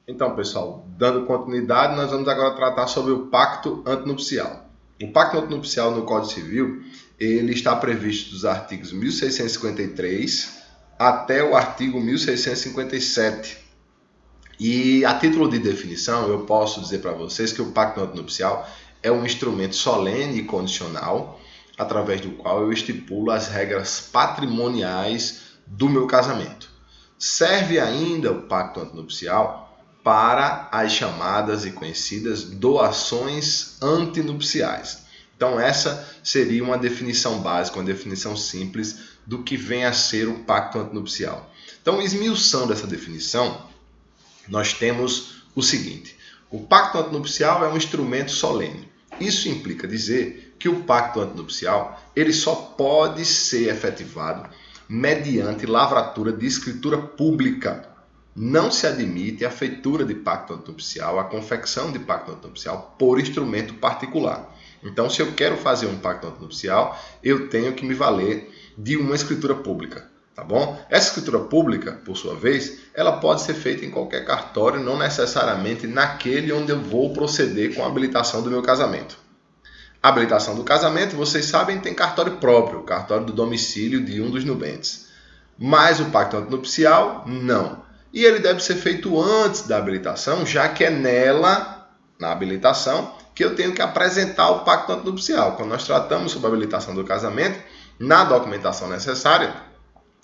Então, pessoal, dando continuidade, nós vamos agora tratar sobre o pacto antinupcial. O pacto antinupcial no Código Civil, ele está previsto dos artigos 1653 até o artigo 1657. E a título de definição, eu posso dizer para vocês que o pacto antinupcial é um instrumento solene e condicional, através do qual eu estipulo as regras patrimoniais do meu casamento. Serve ainda o pacto antinupcial para as chamadas e conhecidas doações antinupciais. Então essa seria uma definição básica, uma definição simples do que vem a ser o pacto antinupcial. Então, esmiuçando essa definição, nós temos o seguinte: o pacto antinupcial é um instrumento solene. Isso implica dizer que o pacto antinupcial ele só pode ser efetivado mediante lavratura de escritura pública. Não se admite a feitura de pacto antinupcial, a confecção de pacto antinupcial por instrumento particular. Então, se eu quero fazer um pacto antinupcial, eu tenho que me valer de uma escritura pública, tá bom? Essa escritura pública, por sua vez, ela pode ser feita em qualquer cartório, não necessariamente naquele onde eu vou proceder com a habilitação do meu casamento. A habilitação do casamento, vocês sabem, tem cartório próprio, cartório do domicílio de um dos nubentes. Mas o pacto antinupcial, não. E ele deve ser feito antes da habilitação, já que é nela, na habilitação, que eu tenho que apresentar o pacto antinupcial. Quando nós tratamos sobre a habilitação do casamento, na documentação necessária,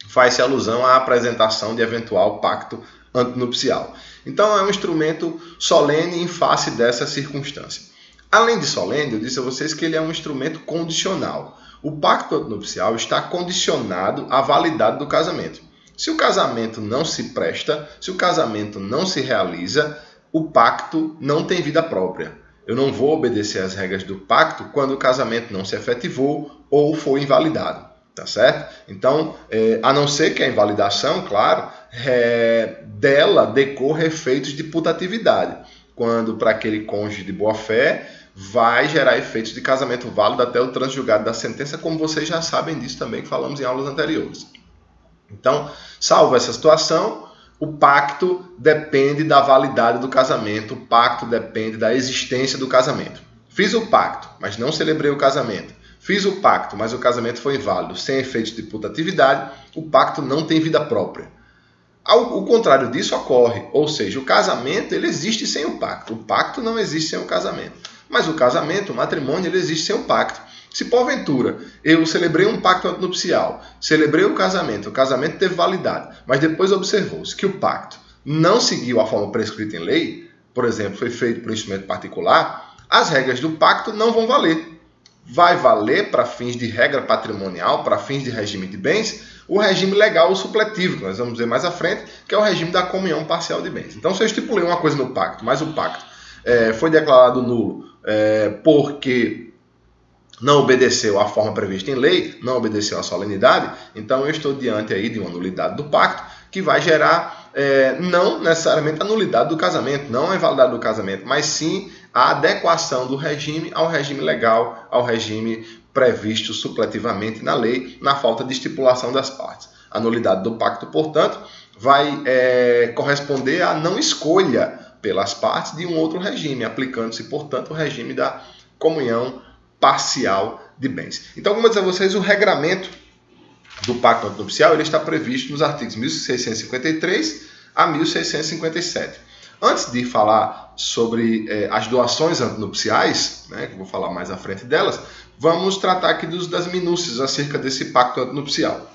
faz-se alusão à apresentação de eventual pacto antinupcial. Então, é um instrumento solene em face dessa circunstância. Além de solene, eu disse a vocês que ele é um instrumento condicional. O pacto antinupcial está condicionado à validade do casamento. Se o casamento não se presta, se o casamento não se realiza, o pacto não tem vida própria. Eu não vou obedecer às regras do pacto quando o casamento não se efetivou ou foi invalidado, tá certo? Então, a não ser que a invalidação, claro, dela decorra efeitos de putatividade, quando para aquele cônjuge de boa-fé vai gerar efeitos de casamento válido até o transjugado da sentença, como vocês já sabem disso também, que falamos em aulas anteriores. Então, salvo essa situação, o pacto depende da validade do casamento, o pacto depende da existência do casamento. Fiz o pacto, mas não celebrei o casamento. Fiz o pacto, mas o casamento foi inválido, sem efeitos de putatividade, o pacto não tem vida própria. O contrário disso ocorre, ou seja, o casamento ele existe sem o pacto não existe sem o casamento. Mas o casamento, o matrimônio, ele existe sem o pacto. Se porventura eu celebrei um pacto antinupcial, celebrei o casamento teve validade, mas depois observou-se que o pacto não seguiu a forma prescrita em lei, por exemplo, foi feito por um instrumento particular, as regras do pacto não vão valer. Vai valer para fins de regra patrimonial, para fins de regime de bens, o regime legal supletivo, que nós vamos ver mais à frente, que é o regime da comunhão parcial de bens. Então, se eu estipulei uma coisa no pacto, mas o pacto foi declarado nulo porque não obedeceu à forma prevista em lei, não obedeceu à solenidade, então eu estou diante aí de uma nulidade do pacto que vai gerar não necessariamente a nulidade do casamento, não a invalidade do casamento, mas sim a adequação do regime ao regime legal, ao regime previsto supletivamente na lei, na falta de estipulação das partes. A nulidade do pacto, portanto, vai corresponder à não escolha pelas partes de um outro regime, aplicando-se, portanto, o regime da comunhão parcial de bens. Então, como eu disse a vocês, o regramento do pacto antinupcial ele está previsto nos artigos 1653 a 1657. Antes de falar sobre as doações antinupciais, que eu vou falar mais à frente delas, vamos tratar aqui das minúcias acerca desse pacto antinupcial.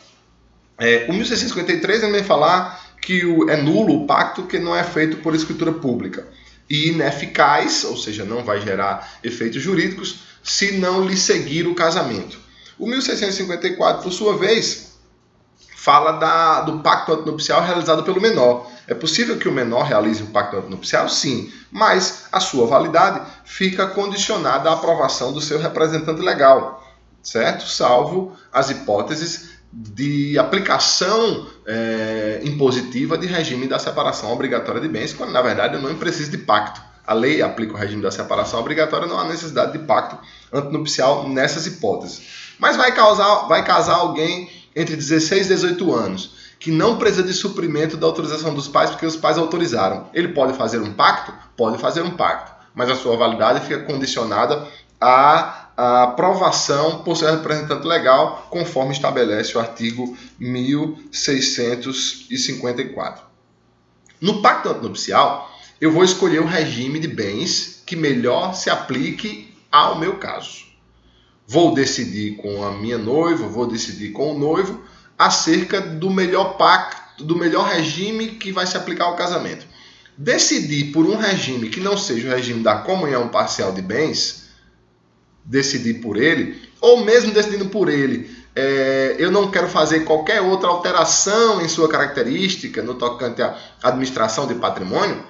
O 1653 ele vem falar que é nulo o pacto que não é feito por escritura pública e ineficaz, ou seja, não vai gerar efeitos jurídicos, se não lhe seguir o casamento. O 1654, por sua vez, fala do pacto antinupcial realizado pelo menor. É possível que o menor realize o pacto antinupcial? Sim, mas a sua validade fica condicionada à aprovação do seu representante legal, certo? Salvo as hipóteses de aplicação impositiva de regime da separação obrigatória de bens, quando na verdade eu não preciso de pacto. A lei aplica o regime da separação obrigatória, não há necessidade de pacto antinupcial nessas hipóteses. Mas vai casar alguém entre 16 e 18 anos que não precisa de suprimento da autorização dos pais, porque os pais autorizaram. Ele pode fazer um pacto? Pode fazer um pacto, mas a sua validade fica condicionada à aprovação por seu representante legal, conforme estabelece o artigo 1654. No pacto antinupcial, eu vou escolher o regime de bens que melhor se aplique ao meu caso. Vou decidir com a minha noiva, vou decidir com o noivo acerca do melhor pacto, do melhor regime que vai se aplicar ao casamento. Decidir por um regime que não seja o regime da comunhão parcial de bens, decidir por ele, ou mesmo decidindo por ele, eu não quero fazer qualquer outra alteração em sua característica no tocante à administração de patrimônio,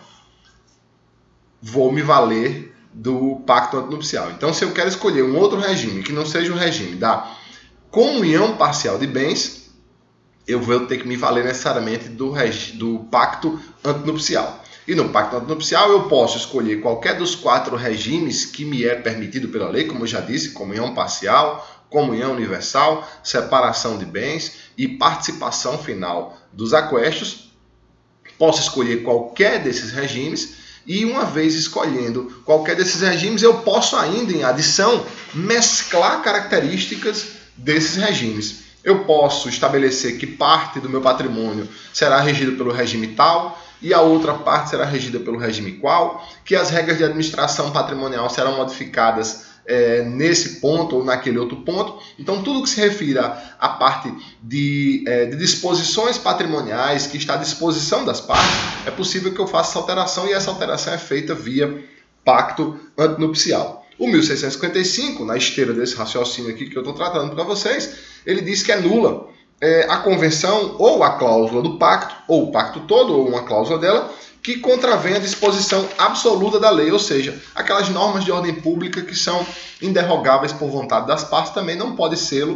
vou me valer do pacto antinupcial. Então, se eu quero escolher um outro regime que não seja o regime da comunhão parcial de bens, eu vou ter que me valer necessariamente do pacto antinupcial. E no pacto antinupcial eu posso escolher qualquer dos 4 regimes que me é permitido pela lei, como eu já disse, comunhão parcial, comunhão universal, separação de bens e participação final dos aquestos. Posso escolher qualquer desses regimes e, uma vez escolhendo qualquer desses regimes, eu posso ainda, em adição, mesclar características desses regimes. Eu posso estabelecer que parte do meu patrimônio será regido pelo regime tal e a outra parte será regida pelo regime qual, que as regras de administração patrimonial serão modificadas nesse ponto ou naquele outro ponto. Então, tudo que se refira à parte de disposições patrimoniais que está à disposição das partes, é possível que eu faça essa alteração, e essa alteração é feita via pacto antinupcial. O 1655, na esteira desse raciocínio aqui que eu estou tratando para vocês, ele diz que é nula a convenção ou a cláusula do pacto, ou o pacto todo, ou uma cláusula dela, que contravém a disposição absoluta da lei, ou seja, aquelas normas de ordem pública que são inderrogáveis por vontade das partes, também não pode ser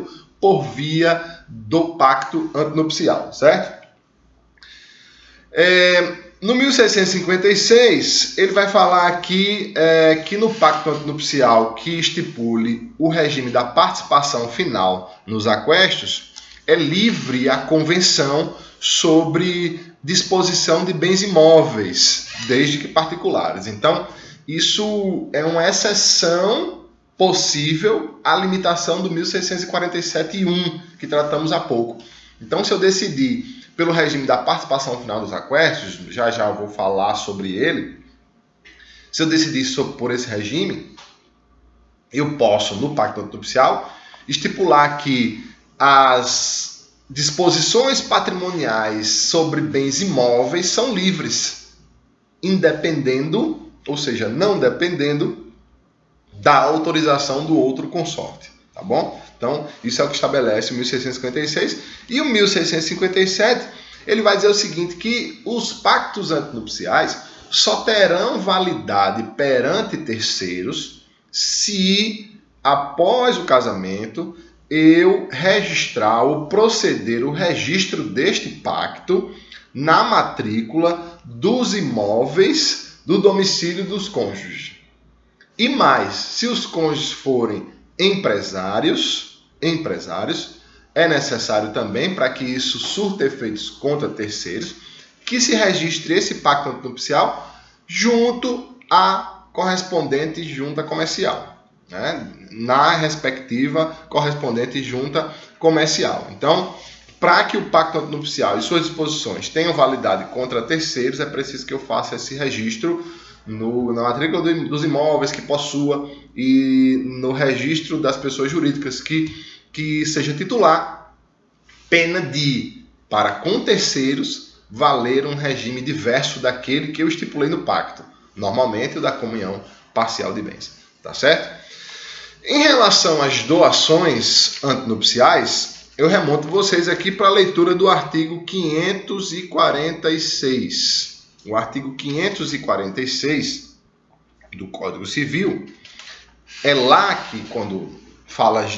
por via do pacto antinupcial, certo? No 1656, ele vai falar aqui que no pacto antinupcial que estipule o regime da participação final nos aquestos, é livre a convenção sobre disposição de bens imóveis, desde que particulares. Então, isso é uma exceção possível à limitação do 1647-1, que tratamos há pouco. Então, se eu decidir pelo regime da participação final dos aquestos, já eu vou falar sobre ele, se eu decidir por esse regime, eu posso, no pacto antinupcial, estipular que as disposições patrimoniais sobre bens imóveis são livres, independendo, ou seja, não dependendo da autorização do outro consorte, tá bom? Então, isso é o que estabelece o 1656. E o 1657, ele vai dizer o seguinte, que os pactos antinupciais só terão validade perante terceiros se, após o casamento, eu registrar ou proceder o registro deste pacto na matrícula dos imóveis do domicílio dos cônjuges. E mais, se os cônjuges forem empresários, é necessário também, para que isso surta efeitos contra terceiros, que se registre esse pacto antinupcial junto à correspondente junta comercial, né? Na respectiva correspondente junta comercial. Então, para que o pacto antinupcial e suas disposições tenham validade contra terceiros, é preciso que eu faça esse registro na matrícula dos imóveis que possua e no registro das pessoas jurídicas que seja titular, pena de, para com terceiros, valer um regime diverso daquele que eu estipulei no pacto, normalmente o da comunhão parcial de bens. Tá certo? Em relação às doações antinupciais, eu remonto vocês aqui para a leitura do artigo 546. O artigo 546 do Código Civil é lá que, quando fala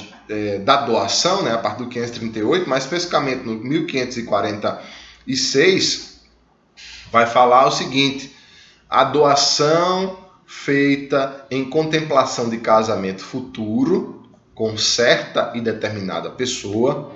da doação, né, a partir do 538, mais especificamente no 1546, vai falar o seguinte: a doação feita em contemplação de casamento futuro com certa e determinada pessoa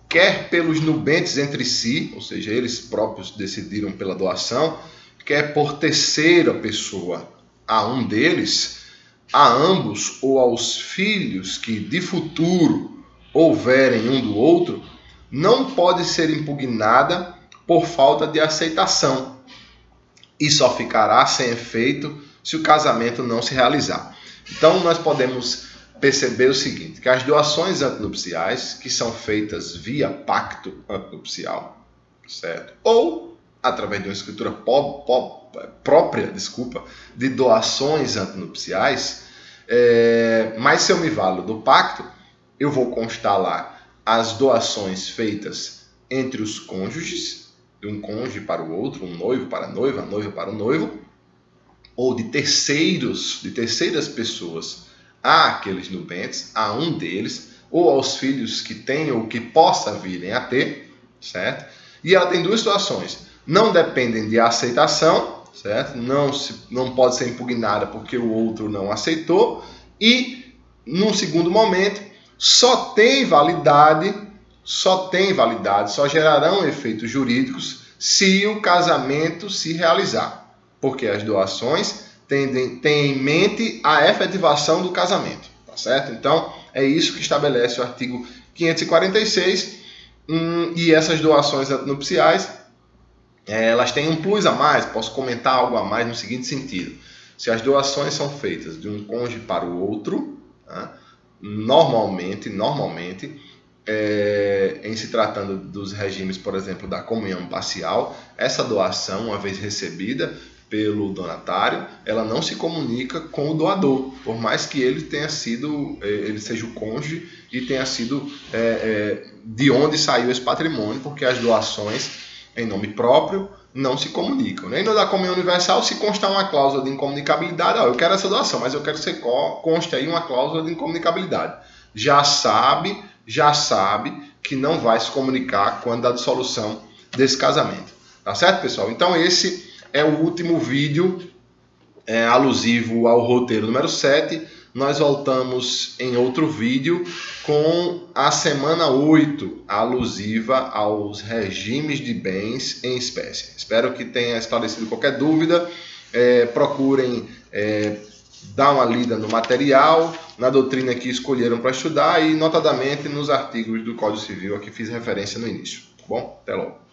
quer pelos nubentes entre si, ou seja, eles próprios decidiram pela doação, quer por terceira pessoa a um deles, a ambos ou aos filhos que de futuro houverem um do outro, não pode ser impugnada por falta de aceitação e só ficará sem efeito se o casamento não se realizar. Então nós podemos perceber o seguinte, que as doações antinupciais, que são feitas via pacto antinupcial, certo? Ou através de uma escritura própria, de doações antinupciais, mas se eu me valo do pacto, eu vou constar lá as doações feitas entre os cônjuges, de um cônjuge para o outro, um noivo para a noiva para o noivo, ou de terceiras pessoas àqueles nubentes, a um deles, ou aos filhos que tenham ou que possa virem a ter, certo? E ela tem duas situações. Não dependem de aceitação, certo? Não pode ser impugnada porque o outro não aceitou. E, num segundo momento, só gerarão efeitos jurídicos se o casamento se realizar. Porque as doações têm em mente a efetivação do casamento, tá certo? Então, é isso que estabelece o artigo 546, e essas doações antinupciais, elas têm um plus a mais, posso comentar algo a mais no seguinte sentido. Se as doações são feitas de um cônjuge para o outro, tá? Normalmente, em se tratando dos regimes, por exemplo, da comunhão parcial, essa doação, uma vez recebida pelo donatário, ela não se comunica com o doador, por mais que ele seja o cônjuge e tenha sido de onde saiu esse patrimônio, porque as doações em nome próprio não se comunicam. E no da comunhão universal, se constar uma cláusula de incomunicabilidade, eu quero essa doação, mas eu quero que conste aí uma cláusula de incomunicabilidade. Já sabe que não vai se comunicar quando da dissolução desse casamento. Tá certo, pessoal? Então esse é o último vídeo alusivo ao roteiro número 7. Nós voltamos em outro vídeo com a semana 8, alusiva aos regimes de bens em espécie. Espero que tenha esclarecido qualquer dúvida. Procurem dar uma lida no material, na doutrina que escolheram para estudar e, notadamente, nos artigos do Código Civil a que fiz referência no início. Tá bom? Até logo.